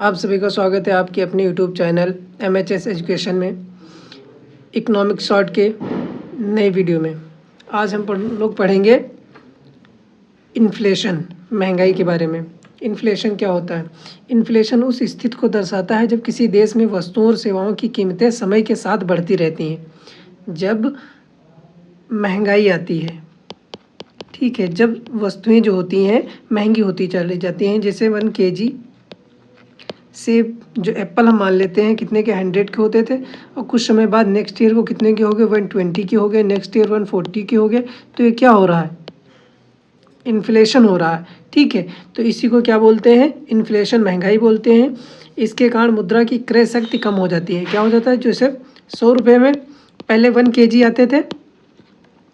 आप सभी का स्वागत है आपके अपने यूट्यूब चैनल MHS एजुकेशन में इकोनॉमिक शॉर्ट के नए वीडियो में। आज हम लोग पढ़ेंगे इन्फ्लेशन, महंगाई के बारे में। इन्फ्लेशन क्या होता है? इन्फ्लेशन उस स्थिति को दर्शाता है जब किसी देश में वस्तुओं और सेवाओं की कीमतें समय के साथ बढ़ती रहती हैं। जब महंगाई आती है, ठीक है, जब वस्तुएं जो होती हैं महंगी होती चली जाती हैं। जैसे 1 kg सेब, जो एप्पल हम मान लेते हैं कितने के 100 के होते थे, और कुछ समय बाद नेक्स्ट ईयर वो कितने के हो गए, 120 के हो गए, नेक्स्ट ईयर 140 के हो गए। तो ये क्या हो रहा है? इन्फ्लेशन हो रहा है, ठीक है। तो इसी को क्या बोलते हैं? इन्फ्लेशन, महंगाई बोलते हैं। इसके कारण मुद्रा की क्रय शक्ति कम हो जाती है। क्या हो जाता है? जैसे 100 रुपये में पहले 1 kg आते थे,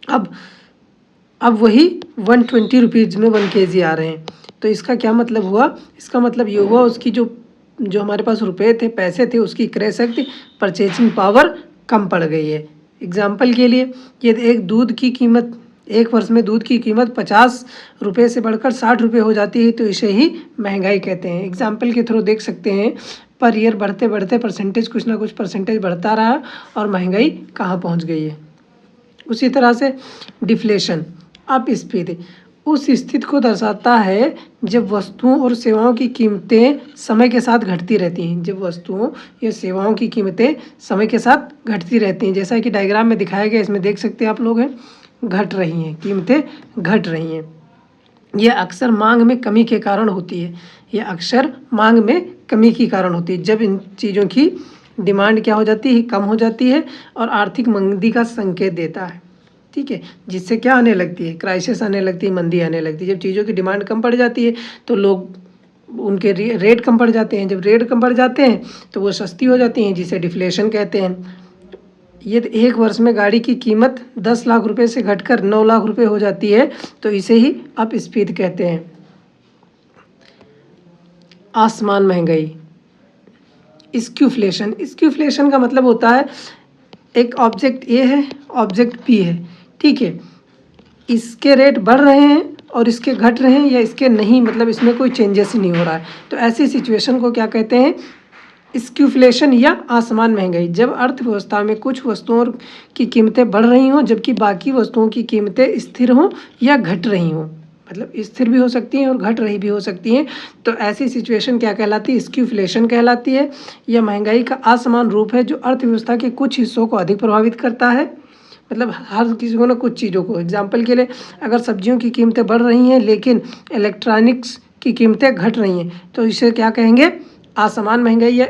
अब वही 120 रुपीज़ में 1 kg आ रहे हैं। तो इसका क्या मतलब हुआ? इसका मतलब ये हुआ उसकी जो हमारे पास रुपए थे, पैसे थे, उसकी क्रय शक्ति, परचेजिंग पावर कम पड़ गई है। एग्जाम्पल के लिए, ये एक वर्ष में दूध की कीमत 50 रुपये से बढ़कर 60 रुपये हो जाती है, तो इसे ही महंगाई कहते हैं। एग्जाम्पल के थ्रू देख सकते हैं, पर ईयर बढ़ते बढ़ते परसेंटेज, कुछ ना कुछ परसेंटेज बढ़ता रहा और महंगाई कहाँ पहुँच गई है। उसी तरह से डिफ्लेशन, अपस्फीति, उस स्थिति को दर्शाता है जब वस्तुओं और सेवाओं की कीमतें समय के साथ घटती रहती हैं। जब वस्तुओं या सेवाओं की कीमतें समय के साथ घटती रहती हैं, जैसा कि डायग्राम में दिखाया गया, इसमें देख सकते हैं आप लोग हैं, घट रही हैं, कीमतें घट रही हैं। यह अक्सर मांग में कमी के कारण होती है। यह अक्सर मांग में कमी के कारण होती है, जब इन चीज़ों की डिमांड क्या हो जाती है? कम हो जाती है, और आर्थिक मंदी का संकेत देता है, ठीक है। जिससे क्या आने लगती है? क्राइसिस आने लगती है, मंदी आने लगती है। जब चीज़ों की डिमांड कम पड़ जाती है तो लोग उनके रेट कम पड़ जाते हैं। जब रेट कम पड़ जाते हैं तो वो सस्ती हो जाती हैं, जिसे डिफ्लेशन कहते हैं। ये एक वर्ष में गाड़ी की कीमत 10 लाख रुपए से घटकर 9 लाख रुपए हो जाती है, तो इसे ही अपस्फीति कहते हैं। आसमान महंगाई, स्क्यूफ्लेशन। स्क्यूफ्लेशन का मतलब होता है एक ऑब्जेक्ट ए है, ऑब्जेक्ट बी है, ठीक है, इसके रेट बढ़ रहे हैं और इसके घट रहे हैं, या इसके नहीं, मतलब इसमें कोई चेंजेस ही नहीं हो रहा है। तो ऐसी सिचुएशन को क्या कहते हैं? स्क्यूफ्लेशन या आसमान महंगाई। जब अर्थव्यवस्था में कुछ वस्तुओं की कीमतें बढ़ रही हों जबकि बाकी वस्तुओं की कीमतें स्थिर हों या घट रही हों, मतलब स्थिर भी हो सकती हैं और घट रही भी हो सकती हैं, तो ऐसी सिचुएशन क्या कहलाती है? स्क्यूफ्लेशन कहलाती है। यह महंगाई का असमान रूप है जो अर्थव्यवस्था के कुछ हिस्सों को अधिक प्रभावित करता है, मतलब हर किसी को ना कुछ चीज़ों को। एग्जाम्पल के लिए, अगर सब्जियों की कीमतें बढ़ रही हैं लेकिन इलेक्ट्रॉनिक्स की कीमतें घट रही हैं, तो इसे क्या कहेंगे? असमान महंगाई या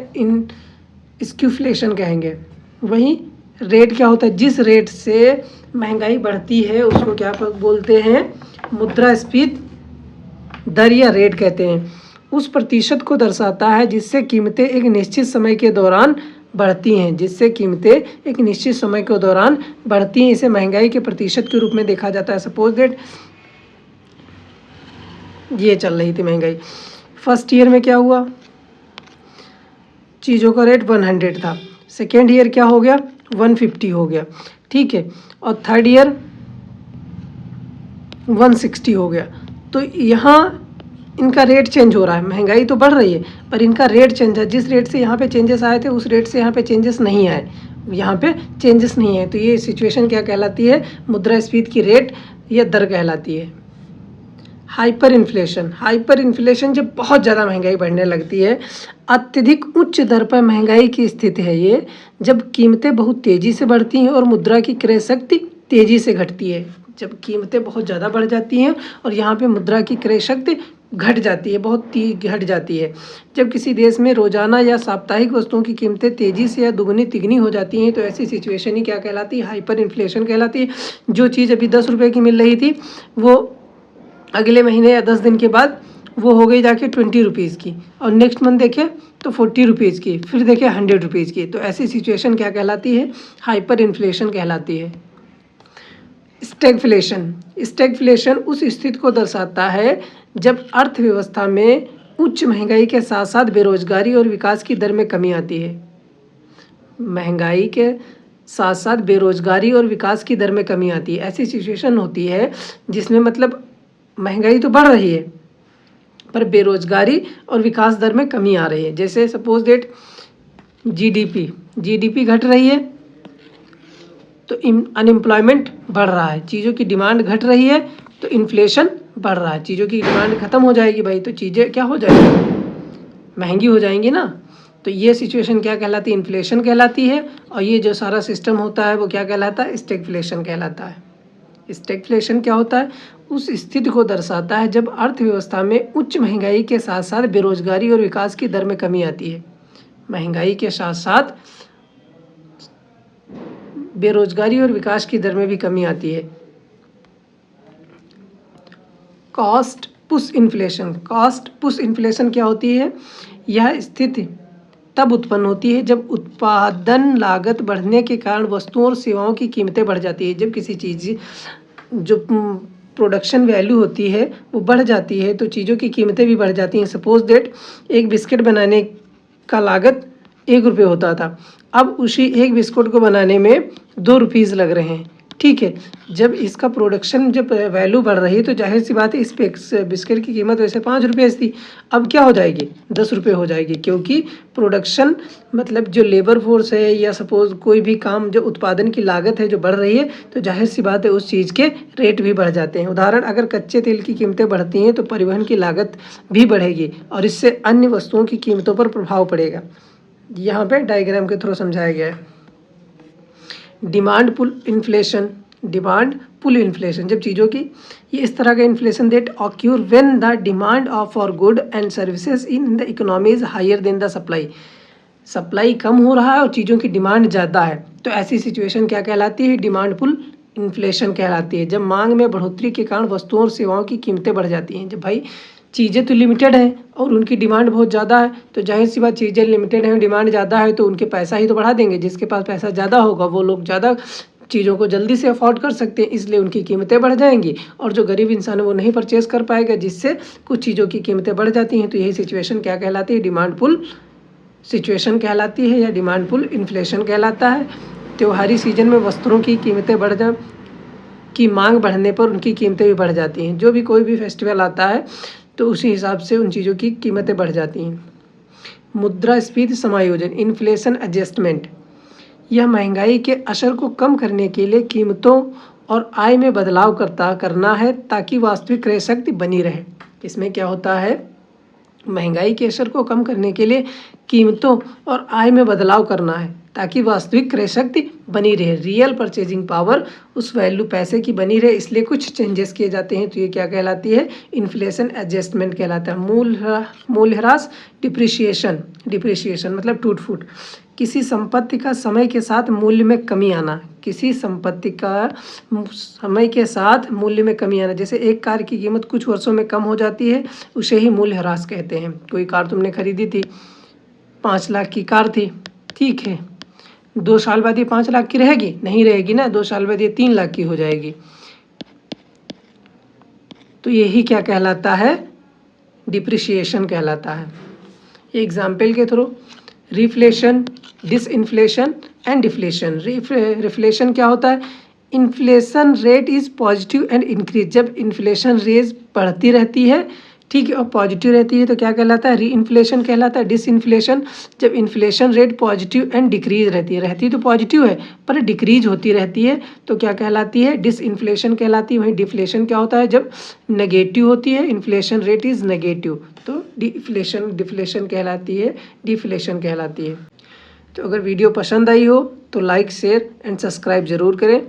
स्क्यूफ्लेशन कहेंगे। वहीं रेट क्या होता है? जिस रेट से महंगाई बढ़ती है उसको क्या बोलते हैं? मुद्रास्फीति दर या रेट कहते हैं। उस प्रतिशत को दर्शाता है जिससे कीमतें एक निश्चित समय के दौरान बढ़ती हैं, जिससे कीमतें एक निश्चित समय के दौरान बढ़ती हैं। इसे महंगाई के प्रतिशत के रूप में देखा जाता है। सपोज दैट ये चल रही थी महंगाई, फर्स्ट ईयर में क्या हुआ? चीज़ों का रेट 100 था, सेकेंड ईयर क्या हो गया? 150 हो गया, ठीक है, और थर्ड ईयर 160 हो गया। तो यहाँ इनका रेट चेंज हो रहा है। महंगाई तो बढ़ रही है पर इनका रेट चेंज है। जिस रेट से यहाँ पे चेंजेस आए थे उस रेट से यहाँ पे चेंजेस नहीं आए, यहाँ पे चेंजेस नहीं है। तो ये सिचुएशन क्या कहलाती है? मुद्रास्फीति की रेट या दर कहलाती है। हाइपर इन्फ्लेशन, हाइपर इन्फ्लेशन जब बहुत ज़्यादा महंगाई बढ़ने लगती है, अत्यधिक उच्च दर पर महंगाई की स्थिति है ये, जब कीमतें बहुत तेज़ी से बढ़ती हैं और मुद्रा की क्रय शक्ति तेज़ी से घटती है। जब कीमतें बहुत ज़्यादा बढ़ जाती हैं और यहाँ पे मुद्रा की क्रय शक्ति घट जाती है, बहुत घट जाती है। जब किसी देश में रोजाना या साप्ताहिक वस्तुओं की कीमतें तेज़ी से या दुगनी तिगनी हो जाती हैं, तो ऐसी सिचुएशन ही क्या कहलाती है? हाइपर इन्फ्लेशन कहलाती है। जो चीज़ अभी 10 रुपये की मिल रही थी वो अगले महीने या 10 दिन के बाद वो हो गई जाके 20 रुपीज़ की, और नेक्स्ट मंथ देखें तो 40 रुपीज़ की, फिर देखें 100 रुपीज़ की। तो ऐसी सिचुएशन क्या कहलाती है? हाइपर इन्फ्लेशन कहलाती है। स्टैगफ्लेशन, स्टैगफ्लेशन उस स्थिति को दर्शाता है जब अर्थव्यवस्था में उच्च महंगाई के साथ साथ बेरोजगारी और विकास की दर में कमी आती है। महंगाई के साथ साथ बेरोजगारी और विकास की दर में कमी आती है। ऐसी सिचुएशन होती है जिसमें मतलब महंगाई तो बढ़ रही है पर बेरोजगारी और विकास दर में कमी आ रही है। जैसे सपोज डेट जीडीपी घट रही है तो अनएम्प्लॉयमेंट बढ़ रहा है, चीज़ों की डिमांड घट रही है तो इन्फ्लेशन बढ़ रहा है, चीज़ों की डिमांड खत्म हो जाएगी भाई तो चीज़ें क्या हो जाएगी, महंगी हो जाएंगी ना। तो ये सिचुएशन क्या कहलाती है, इन्फ्लेशन कहलाती है। और ये जो सारा सिस्टम होता है वो क्या कहलाता है, स्टैगफ्लेशन कहलाता है। स्टैगफ्लेशन क्या होता है, उस स्थिति को दर्शाता है जब अर्थव्यवस्था में उच्च महंगाई के साथ साथ बेरोजगारी और विकास की दर में कमी आती है। महंगाई के साथ साथ बेरोजगारी और विकास की दर में भी कमी आती है। कॉस्ट पुश इन्फ्लेशन क्या होती है, यह स्थिति तब उत्पन्न होती है जब उत्पादन लागत बढ़ने के कारण वस्तुओं और सेवाओं की कीमतें बढ़ जाती है। जब किसी चीज़ जो प्रोडक्शन वैल्यू होती है वो बढ़ जाती है तो चीज़ों की कीमतें भी बढ़ जाती हैं। सपोज दैट एक बिस्किट बनाने का लागत 1 रुपये होता था, अब उसी एक बिस्कुट को बनाने में 2 रुपीज़ लग रहे हैं, ठीक है। जब इसका प्रोडक्शन जब वैल्यू बढ़ रही है तो जाहिर सी बात है इस बिस्किट की कीमत वैसे 5 रुपये थी, अब क्या हो जाएगी 10 रुपये हो जाएगी, क्योंकि प्रोडक्शन मतलब जो लेबर फोर्स है या सपोज कोई भी काम जो उत्पादन की लागत है जो बढ़ रही है तो जाहिर सी बात है उस चीज़ के रेट भी बढ़ जाते हैं। उदाहरण, अगर कच्चे तेल की कीमतें बढ़ती हैं तो परिवहन की लागत भी बढ़ेगी और इससे अन्य वस्तुओं की कीमतों पर प्रभाव पड़ेगा। यहाँ पे डायग्राम के थ्रू समझाया गया है। डिमांड पुल इन्फ्लेशन, जब चीज़ों की ये इस तरह का inflation that occur when the demand of for good and services in the economy is higher than the supply कम हो रहा है और चीज़ों की डिमांड ज़्यादा है, तो ऐसी सिचुएशन क्या कहलाती है, डिमांड पुल इन्फ्लेशन कहलाती है। जब मांग में बढ़ोतरी के कारण वस्तुओं और सेवाओं की कीमतें बढ़ जाती हैं। जब भाई चीज़ें तो लिमिटेड हैं और उनकी डिमांड बहुत ज़्यादा है तो जाहिर सी बात चीज़ें लिमिटेड हैं, डिमांड ज़्यादा है तो उनके पैसा ही तो बढ़ा देंगे। जिसके पास पैसा ज़्यादा होगा वो लोग ज़्यादा चीज़ों को जल्दी से अफोर्ड कर सकते हैं, इसलिए उनकी कीमतें बढ़ जाएंगी और जो गरीब इंसान है वो नहीं परचेज कर पाएगा, जिससे कुछ चीज़ों की कीमतें बढ़ जाती हैं। तो यही सिचुएशन क्या कहलाती है, डिमांड पुल सिचुएशन कहलाती है या डिमांड पुल इन्फ्लेशन कहलाता है। त्योहारी सीजन में वस्त्रों की कीमतें की मांग बढ़ने पर उनकी कीमतें भी बढ़ जाती हैं। जो भी कोई भी फेस्टिवल आता है तो उसी हिसाब से उन चीज़ों की कीमतें बढ़ जाती हैं। मुद्रास्फीति समायोजन इन्फ्लेशन एडजस्टमेंट, यह महंगाई के असर को कम करने के लिए कीमतों और आय में बदलाव करना है ताकि वास्तविक क्रय शक्ति बनी रहे। इसमें क्या होता है, महंगाई के असर को कम करने के लिए कीमतों और आय में बदलाव करना है ताकि वास्तविक क्रय शक्ति बनी रहे, रियल परचेजिंग पावर उस वैल्यू पैसे की बनी रहे, इसलिए कुछ चेंजेस किए जाते हैं। तो ये क्या कहलाती है, इन्फ्लेशन एडजस्टमेंट कहलाता है। मूल्यह्रास डिप्रिसिएशन मतलब टूट फूट, किसी संपत्ति का समय के साथ मूल्य में कमी आना, किसी संपत्ति का समय के साथ मूल्य में कमी आना। जैसे एक कार की कीमत कुछ वर्षों में कम हो जाती है उसे ही मूल्यह्रास कहते हैं। कोई कार तुमने खरीदी थी, 5 लाख की कार थी, ठीक है, 2 साल बाद ये 5 लाख की रहेगी, नहीं रहेगी ना, 2 साल बाद ये 3 लाख की हो जाएगी। तो यही क्या कहलाता है, डिप्रिसिएशन कहलाता है। एग्जाम्पल के through, reflation, disinflation and deflation. Reflation क्या होता है, inflation rate is positive and increase, जब इन्फ्लेशन रेट बढ़ती रहती है, ठीक है, और पॉजिटिव रहती है तो क्या कहलाता है, री इन्फ्लेशन कहलाता है। डिसइन्फ्लेशन, जब inflation rate positive and decrease रहती तो पॉजिटिव है पर डिक्रीज होती रहती है तो क्या कहलाती है, डिसइन्फ्लेशन कहलाती है। वहीं डिफ्लेशन क्या होता है, जब नेगेटिव होती है, इन्फ्लेशन रेट इज़ नेगेटिव तो डिफ्लेशन कहलाती है, डिफ्लेशन कहलाती है। तो अगर वीडियो पसंद आई हो तो लाइक शेयर एंड सब्सक्राइब ज़रूर करें।